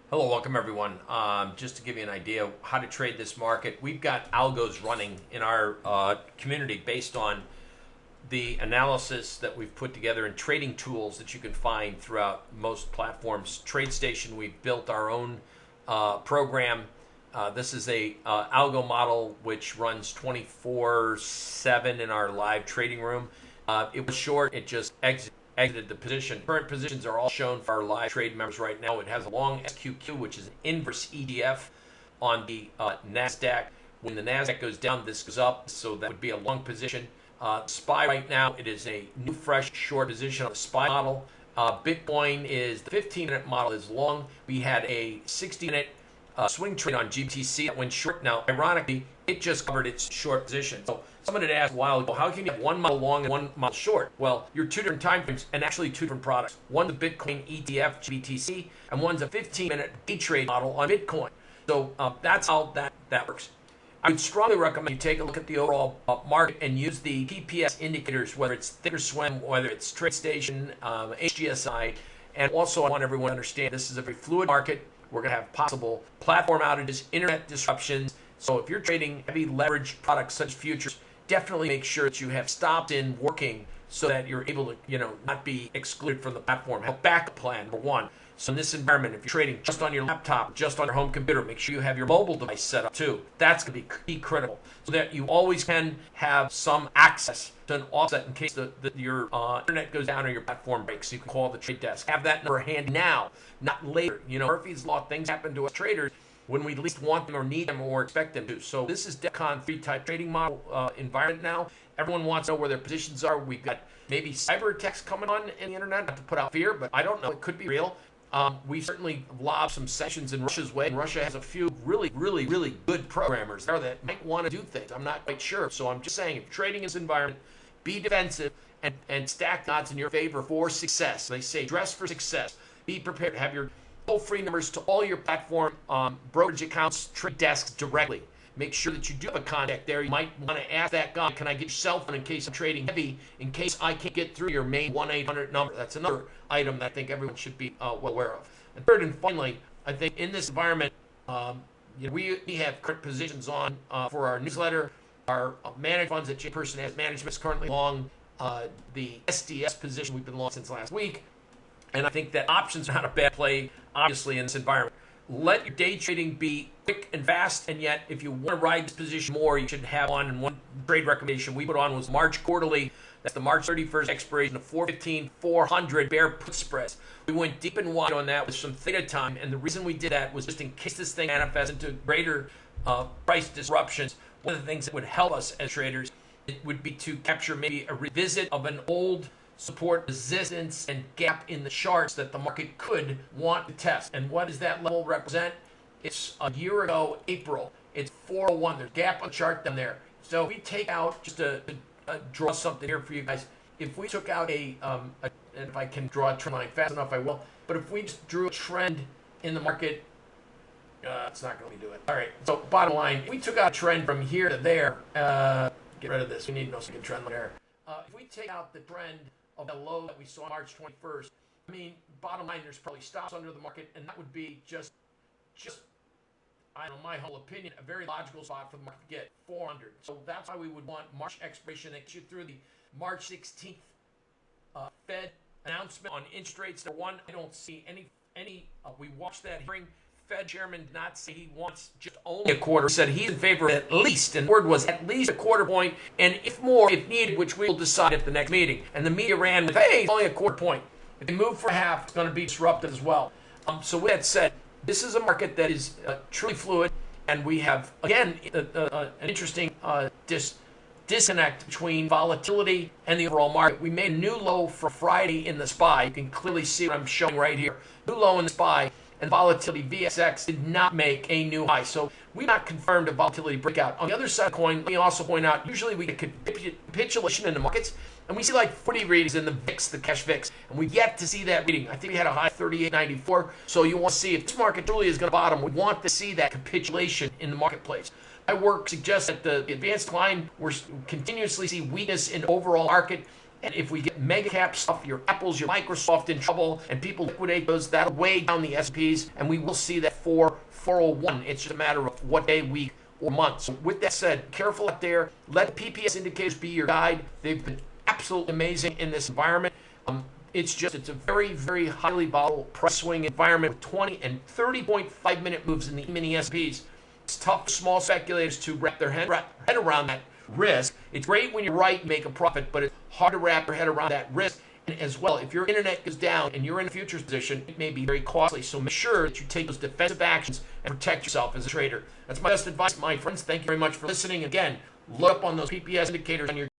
Hello, welcome everyone. Just to give you an idea of how to trade this market, we've got algos running in our community based on the analysis that we've put together and trading tools that you can find throughout most platforms. TradeStation, we've built our own program. This is a algo model which runs 24/7 in our live trading room. It was short, it just exited the position. Current positions are all shown for our live trade members right now. It has a long SQQ, which is an inverse ETF on the NASDAQ. When the NASDAQ goes down, this goes up, so that would be a long position. SPY right now, it is a new fresh short position on the SPY model. Bitcoin is, the 15-minute model is long. We had a 60-minute swing trade on GBTC that went short. Now, ironically, it just covered its short position. So someone had asked a while ago, how can you have one model long and one model short? Well, you're two different time frames and actually two different products. One's a Bitcoin ETF, GBTC, and one's a 15-minute day trade model on Bitcoin. So that's how that works. I would strongly recommend you take a look at the overall market and use the PPS indicators, whether it's Thinkorswim, whether it's TradeStation, HGSI, and also I want everyone to understand this is a very fluid market. We're going to have possible platform outages, internet disruptions. So if you're trading heavy leverage products such as futures, definitely make sure that you have stopped in working so that you're able to, not be excluded from the platform. Have a backup plan, number one. So in this environment, if you're trading just on your laptop, just on your home computer, make sure you have your mobile device set up too. That's going to be key critical so that you always can have some access to an offset in case your internet goes down or your platform breaks. You can call the trade desk. Have that number handy now, not later. Murphy's Law, things happen to us traders when we least want them or need them or expect them to. So this is DEFCON 3 type trading model environment now. Everyone wants to know where their positions are. We've got maybe cyber attacks coming on in the internet, not to put out fear, but I don't know. It could be real. We certainly lobbed some sanctions in Russia's way, and Russia has a few really good programmers there that might want to do things. I'm not quite sure. So I'm just saying, if you're trading in this environment, be defensive and stack the odds in your favor for success. They say dress for success. Be prepared to have your toll-free numbers to all your platform brokerage accounts, trade desks directly. Make sure that you do have a contact there. You might want to ask that guy, can I get your cell phone in case I'm trading heavy, in case I can't get through your main 1-800 number. That's another item that I think everyone should be well aware of. And third and finally, I think in this environment, we have current positions on for our newsletter. Our managed funds that Person has management is currently long. The SDS position we've been long since last week. And I think that options are not a bad play, obviously, in this environment. Let your day trading be quick and fast, and yet if you want to ride this position more, you should have on. And one trade recommendation we put on was March quarterly. That's the March 31st expiration of 415-400 bear put spreads. We went deep and wide on that with some theta time, and the reason we did that was just in case this thing manifests into greater price disruptions. One of the things that would help us as traders, it would be to capture maybe a revisit of an old support, resistance, and gap in the charts that the market could want to test. And what does that level represent? It's a year ago, April. It's 401. There's a gap on the chart down there. So if we take out, just to draw something here for you guys, if we took out and if I can draw a trend line fast enough, I will. But if we just drew a trend in the market, it's not going to do it. All right, so bottom line, if we took out a trend from here to there, get rid of this. We need no second trend line there. If we take out the trend of the low that we saw March 21st, bottom line, there's probably stops under the market, and that would be just I don't know, my whole opinion, a very logical spot for the market to get 400. So that's why we would want March expiration that gets you through the March 16th Fed announcement on interest rates. Number one, I don't see any. We watched that hearing. Fed chairman did not say he wants just only a quarter. He said he's in favor of at least, and the word was at least a quarter point, and if more, if needed, which we will decide at the next meeting. And the media ran with, hey, it's only a quarter point. If they move for half, it's going to be disrupted as well. So with that said, this is a market that is truly fluid, and we have, again, an interesting disconnect between volatility and the overall market. We made a new low for Friday in the SPY. You can clearly see what I'm showing right here. New low in the SPY. And volatility, VXX, did not make a new high. So we've not confirmed a volatility breakout. On the other side of the coin, let me also point out, usually we get capitulation in the markets, and we see like 40 readings in the VIX, the cash VIX, and we've yet to see that reading. I think we had a high 38.94, so you want to see if this market truly is going to bottom, we want to see that capitulation in the marketplace. My work suggests that the advanced line, we're continuously see weakness in overall market, And if we get mega cap stuff, your Apples, your Microsoft in trouble, and people liquidate those, that'll weigh down the S&Ps, and we will see that 401. It's just a matter of what day, week, or month. So with that said, careful out there. Let the PPS indicators be your guide. They've been absolutely amazing in this environment. It's a very, very highly volatile price swing environment with 20 and 30.5 minute moves in the mini S&Ps. It's tough for small speculators to wrap their head around that risk. It's great when you're right, make a profit, but it's hard to wrap your head around that risk. And as well, if your internet goes down and you're in a futures position, it may be very costly. So make sure that you take those defensive actions and protect yourself as a trader. That's my best advice, my friends. Thank you very much for listening. Again, look up on those PPS indicators on your